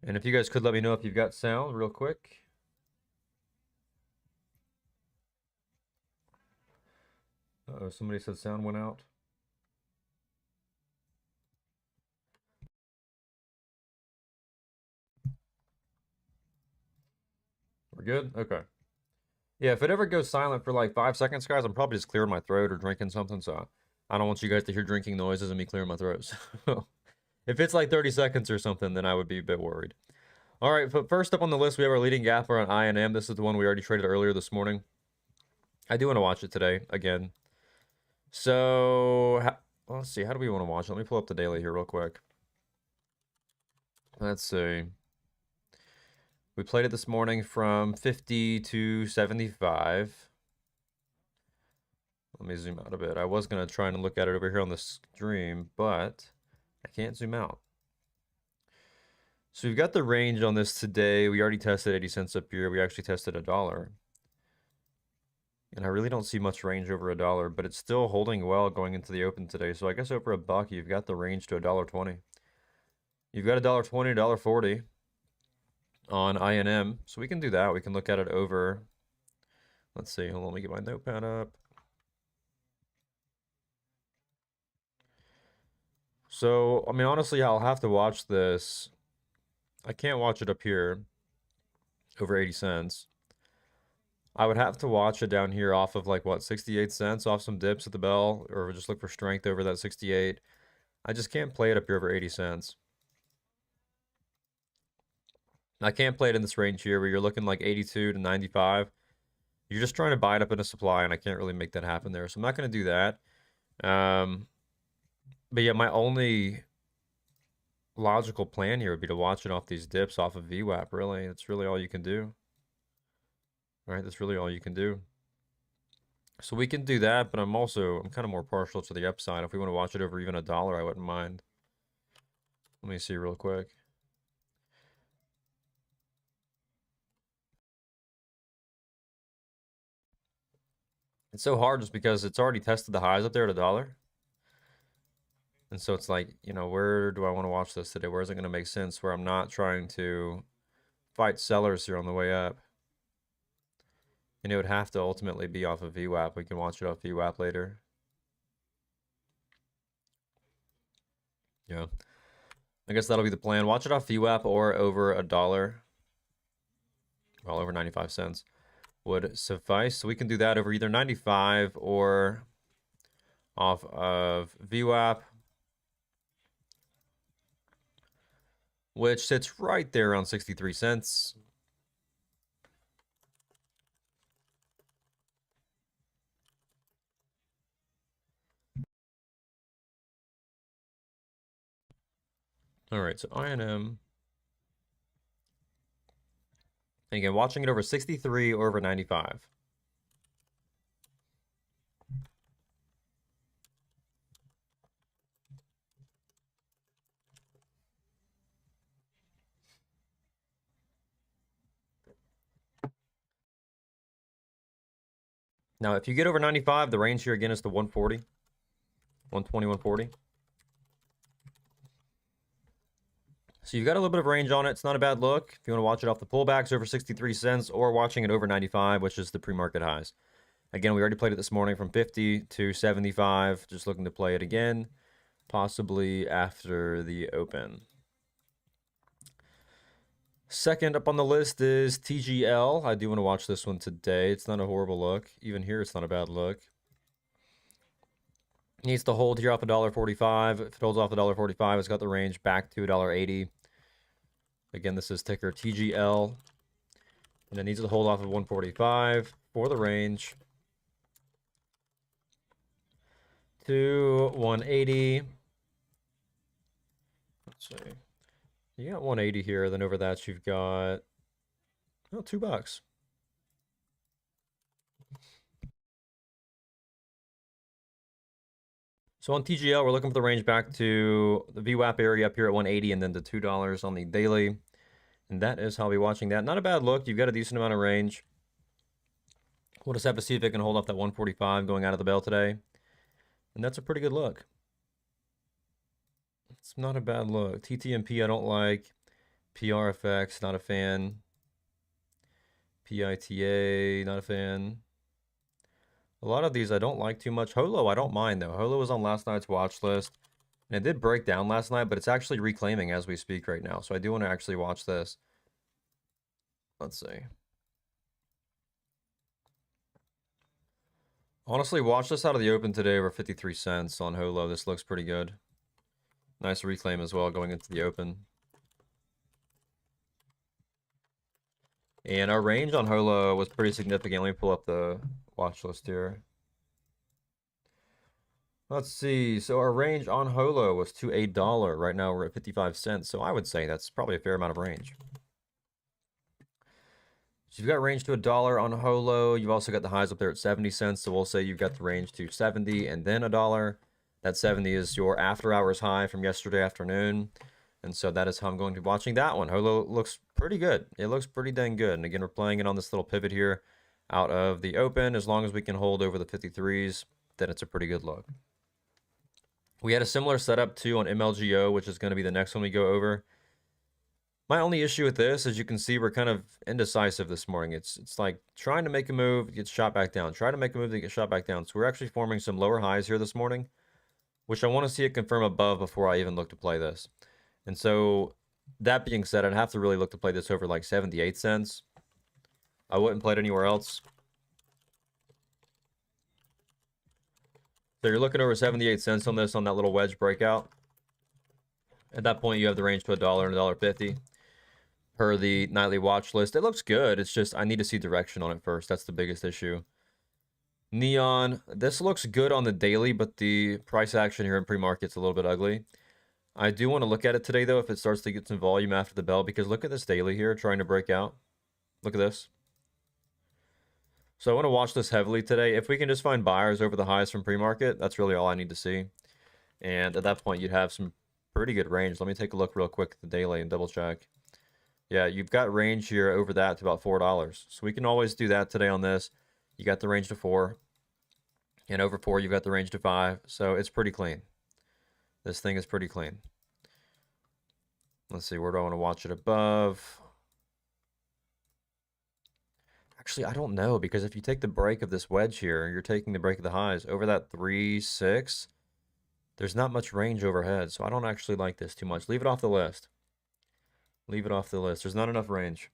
And if you guys could let me know if you've got sound real quick. Uh-oh, somebody said sound went out. We're good? Okay. Yeah, if it ever goes silent for like 5 seconds, guys, I'm probably just clearing my throat or drinking something, so I don't want you guys to hear drinking noises and me clearing my throat. So if it's like 30 seconds or something, then I would be a bit worried. All right, but first up on the list, we have our leading gapper on INM. This is the one we already traded earlier this morning. I do want to watch it today again. So let's see. How do we want to watch it? Let me pull up the daily here real quick. Let's see. We played it this morning from 50 to 75. Let me zoom out a bit. I was going to try and look at it over here on the stream, but I can't zoom out. So we've got the range on this today. We already tested 80 cents up here. We actually tested $1. And I really don't see much range over $1, but it's still holding well going into the open today. So I guess over $1, you've got the range to $1.20. You've got $1.20, $1.40 on INM. So we can do that. We can look at it over. Let's see. Hold on, let me get my notepad up. So, I mean, honestly, I'll have to watch this. I can't watch it up here over 80 cents. I would have to watch it down here off of like what, 68 cents, off some dips at the bell, or just look for strength over that 68. I just can't play it up here over 80 cents. I can't play it in this range here where you're looking like 82 to 95. You're just trying to buy it up in a supply, and I can't really make that happen there. So I'm not going to do that. But yeah, my only logical plan here would be to watch it off these dips off of VWAP, really. That's really all you can do. All right, that's really all you can do. So we can do that, but I'm kind of more partial to the upside. If we want to watch it over even $1, I wouldn't mind. Let me see real quick. It's so hard just because it's already tested the highs up there at $1. And so it's like, you know, where do I want to watch this today? Where is it going to make sense where I'm not trying to fight sellers here on the way up? And it would have to ultimately be off of VWAP. We can watch it off VWAP later. Yeah. I guess that'll be the plan. Watch it off VWAP or over $1. Well, over 95 cents would suffice. So we can do that over either 95 or off of VWAP, which sits right there around 63 cents. All right, so INM. And again, watching it over 63 or over 95. Now, if you get over 95, the range here again is to 140. 120, 140. So you've got a little bit of range on it. It's not a bad look. If you want to watch it off the pullbacks over 63 cents or watching it over 95, which is the pre-market highs. Again, we already played it this morning from 50 to 75. Just looking to play it again, possibly after the open. Second up on the list is TGL. I do want to watch this one today. It's not a horrible look. Even here, it's not a bad look. Needs to hold here off $1.45. If it holds off $1.45, it's got the range back to $1.80. Again, this is ticker TGL. And it needs to hold off of 145 for the range to 180. Let's see. You got 180 here, then over that you've got, oh, $2. So on TGL, we're looking for the range back to the VWAP area up here at 180 and then to $2 on the daily. And that is how I'll be watching that. Not a bad look. You've got a decent amount of range. We'll just have to see if it can hold off that 145 going out of the bell today. And that's a pretty good look. It's not a bad look. TTMP I don't like. PRFX, not a fan. PITA, not a fan. A lot of these I don't like too much. Holo, I don't mind though. Holo was on last night's watch list. And it did break down last night, but it's actually reclaiming as we speak right now. So I do want to actually watch this. Let's see. Honestly, watch this out of the open today over 53 cents on Holo. This looks pretty good. Nice reclaim as well going into the open. And our range on Holo was pretty significant. Let me pull up the watch list here. Let's see. So our range on Holo was to $1. Right now we're at 55 cents. So I would say that's probably a fair amount of range. So you've got range to $1 on Holo. You've also got the highs up there at 70 cents. So we'll say you've got the range to 70 and then $1. That 70 is your after hours high from yesterday afternoon. And so that is how I'm going to be watching that one. Holo looks pretty good. It looks pretty dang good. And again, we're playing it on this little pivot here out of the open. As long as we can hold over the 53s, then it's a pretty good look. We had a similar setup too on MLGO, which is going to be the next one we go over. My only issue with this, as you can see, we're kind of indecisive this morning. It's like trying to make a move, it gets shot back down. Try to make a move, they get shot back down. So we're actually forming some lower highs here this morning, which I want to see it confirm above before I even look to play this. And so that being said, I'd have to really look to play this over like 78 cents. I wouldn't play it anywhere else. So you're looking over 78 cents on this on that little wedge breakout. At that point, you have the range to $1 and $1.50 per the nightly watch list. It looks good. It's just I need to see direction on it first. That's the biggest issue. Neon, this looks good on the daily, but the price action here in pre-market's a little bit ugly. I do want to look at it today, though, if it starts to get some volume after the bell, because look at this daily here trying to break out. Look at this. So I want to watch this heavily today. If we can just find buyers over the highs from pre-market, that's really all I need to see. And at that point, you'd have some pretty good range. Let me take a look real quick at the daily and double check. Yeah, you've got range here over that to about $4. So we can always do that today on this. You got the range to 4. And over 4, you've got the range to 5. So it's pretty clean. This thing is pretty clean. Let's see, where do I want to watch it above? Actually, I don't know, because if you take the break of this wedge here, you're taking the break of the highs over that 3-6. There's not much range overhead, so I don't actually like this too much. Leave it off the list. Leave it off the list. There's not enough range.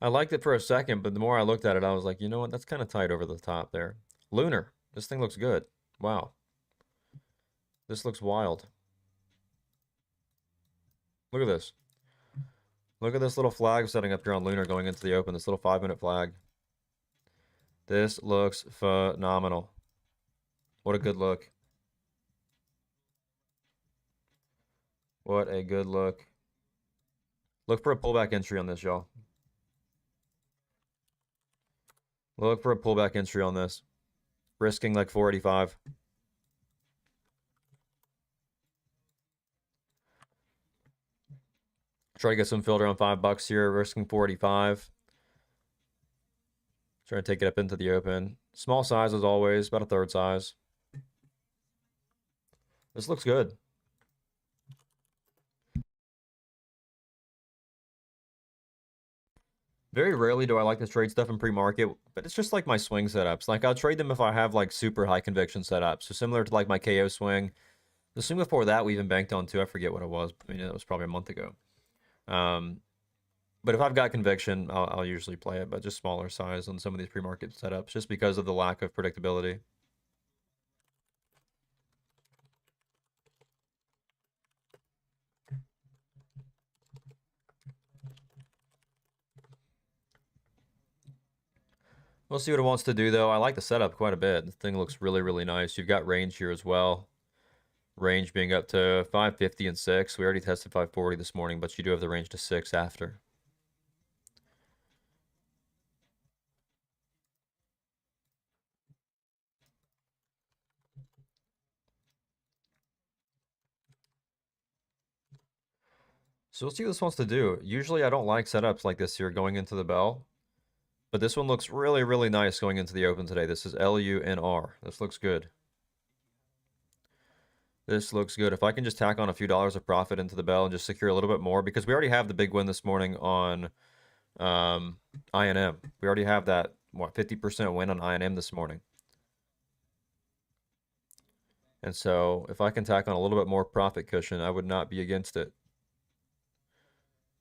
I liked it for a second, but the more I looked at it, I was like, you know what? That's kind of tight over the top there. Lunar. This thing looks good. Wow. This looks wild. Look at this. Look at this little flag setting up here on Lunar going into the open. This little 5-minute flag. This looks phenomenal. What a good look. What a good look. Look for a pullback entry on this, y'all. Look for a pullback entry on this. Risking like 485. Try to get some filter on $5 here. Risking 485. Trying to take it up into the open. Small size as always. About a third size. This looks good. Very rarely do I like to trade stuff in pre-market, but it's just like my swing setups. Like, I'll trade them if I have, like, super high conviction setups. So similar to, like, my KO swing. The swing before that we even banked on, too. I forget what it was. I mean, it was probably a month ago. But if I've got conviction, I'll usually play it, but just smaller size on some of these pre-market setups, just because of the lack of predictability. We'll see what it wants to do, though. I like the setup quite a bit. The thing looks really, really nice. You've got range here as well. Range being up to 550 and 6. We already tested 540 this morning, but you do have the range to 6 after. So we'll see what this wants to do. Usually I don't like setups like this here going into the bell. But this one looks really, really nice going into the open today. This is LUNR. This looks good. This looks good. If I can just tack on a few dollars of profit into the bell and just secure a little bit more, because we already have the big win this morning on INM. We already have that, what, 50% win on INM this morning. And so if I can tack on a little bit more profit cushion, I would not be against it.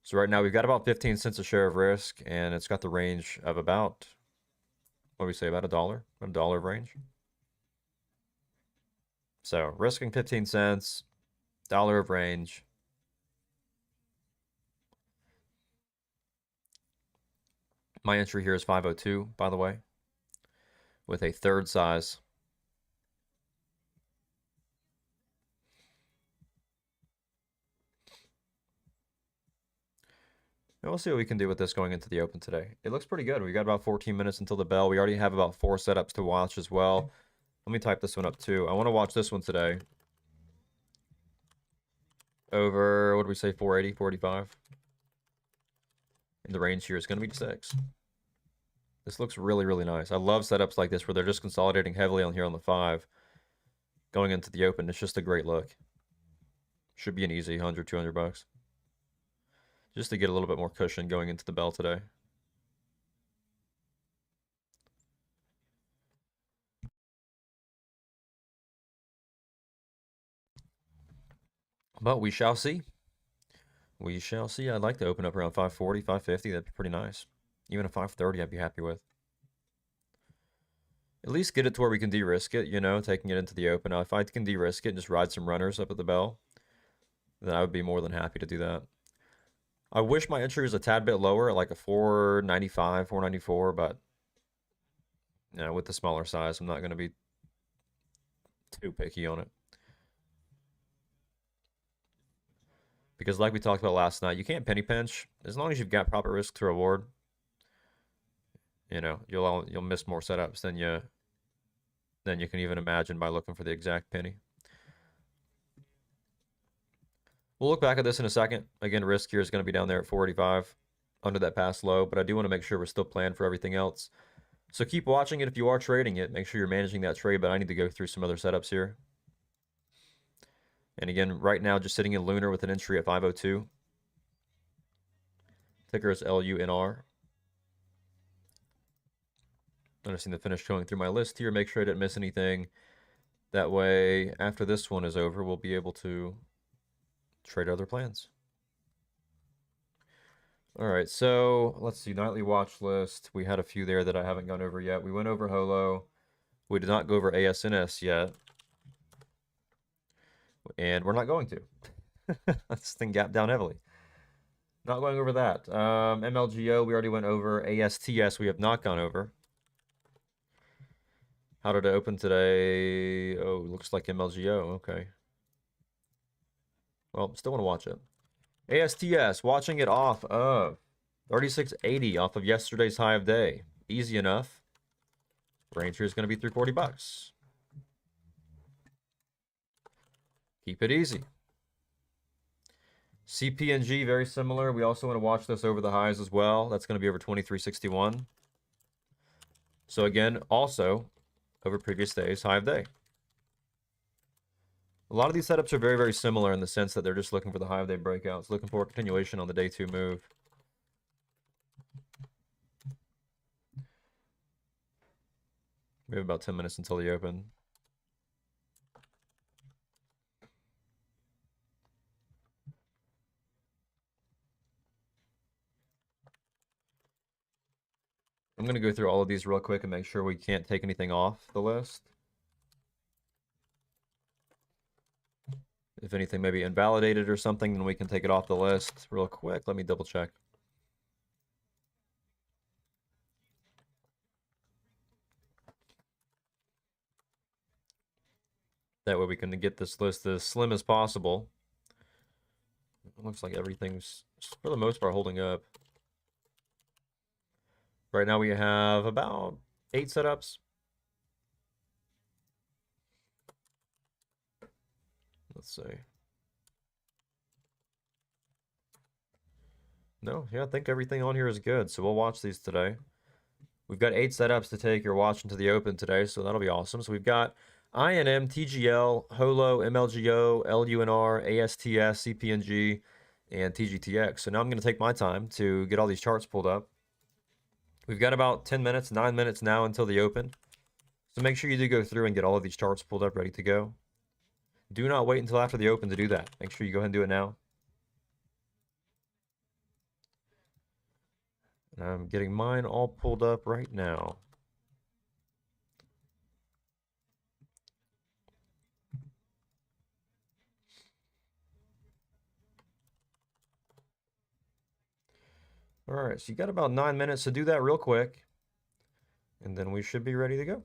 So right now we've got about 15 cents a share of risk, and it's got the range of about, what do we say, about $1? A dollar of range. So risking 15 cents, dollar of range. My entry here is 502, by the way, with a third size. And we'll see what we can do with this going into the open today. It looks pretty good. We got about 14 minutes until the bell. We already have about 4 setups to watch as well. Let me type this one up too. I want to watch this one today. Over, what do we say, 480, 485? And the range here is going to be 6. This looks really, really nice. I love setups like this where they're just consolidating heavily on here on the 5. Going into the open, it's just a great look. Should be an easy 100, 200 bucks. Just to get a little bit more cushion going into the bell today. But we shall see. We shall see. I'd like to open up around 540, 550. That'd be pretty nice. Even a 530 I'd be happy with. At least get it to where we can de-risk it, you know, taking it into the open. Now, if I can de-risk it and just ride some runners up at the bell, then I would be more than happy to do that. I wish my entry was a tad bit lower, like a 495, 494, but you know, with the smaller size, I'm not going to be too picky on it. Because like we talked about last night, you can't penny pinch. As long as you've got proper risk to reward, you know, you'll miss more setups than you can even imagine by looking for the exact penny. We'll look back at this in a second. Again, risk here is going to be down there at 485 under that past low, but I do want to make sure we're still planned for everything else. So keep watching it if you are trading it. Make sure you're managing that trade, but I need to go through some other setups here. And again, right now, just sitting in Lunar with an entry at 502. Ticker is LUNR. Noticing the finish going through my list here. Make sure I didn't miss anything. That way, after this one is over, we'll be able to trade other plans. All right, so let's see. Nightly watch list. We had a few there that I haven't gone over yet. We went over HOLO. We did not go over ASNS yet. And we're not going to. This thing gapped down heavily. Not going over that. MLGO, we already went over. ASTS, we have not gone over. How did it open today? Oh, looks like MLGO. Okay. Well, still want to watch it. ASTS, watching it off of 3680 off of yesterday's high of day. Easy enough. Range here is going to be 340 bucks. Keep it easy. CP&G, very similar. We also want to watch this over the highs as well. That's going to be over 2361. So again, also over previous days, high of day. A lot of these setups are very, very similar in the sense that they're just looking for the high of day breakouts, looking for a continuation on the day 2 move. We have about 10 minutes until the open. I'm going to go through all of these real quick and make sure we can't take anything off the list. If anything may be invalidated or something, then we can take it off the list real quick. Let me double check. That way we can get this list as slim as possible. It looks like everything's, for the most part, holding up. Right now we have about 8 setups. Let's see. No, yeah, I think everything on here is good. So we'll watch these today. We've got 8 setups to take your watch into the open today, so that'll be awesome. So we've got INM, TGL, HOLO, MLGO, LUNR, ASTS, CPNG, and TGTX. So now I'm going to take my time to get all these charts pulled up. We've got about 10 minutes, 9 minutes now until the open. So make sure you do go through and get all of these charts pulled up, ready to go. Do not wait until after the open to do that. Make sure you go ahead and do it now. And I'm getting mine all pulled up right now. All right, so you got about 9 minutes to do that real quick. And then we should be ready to go.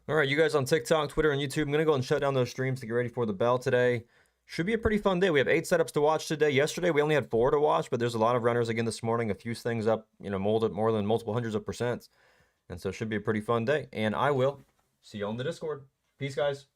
All right, you guys on TikTok, Twitter, and YouTube, I'm going to go and shut down those streams to get ready for the bell today. Should be a pretty fun day. We have 8 setups to watch today. Yesterday, we only had 4 to watch, but there's a lot of runners again this morning. A few things up, molded more than multiple hundreds of percents. And so it should be a pretty fun day. And I will see you on the Discord. Peace, guys.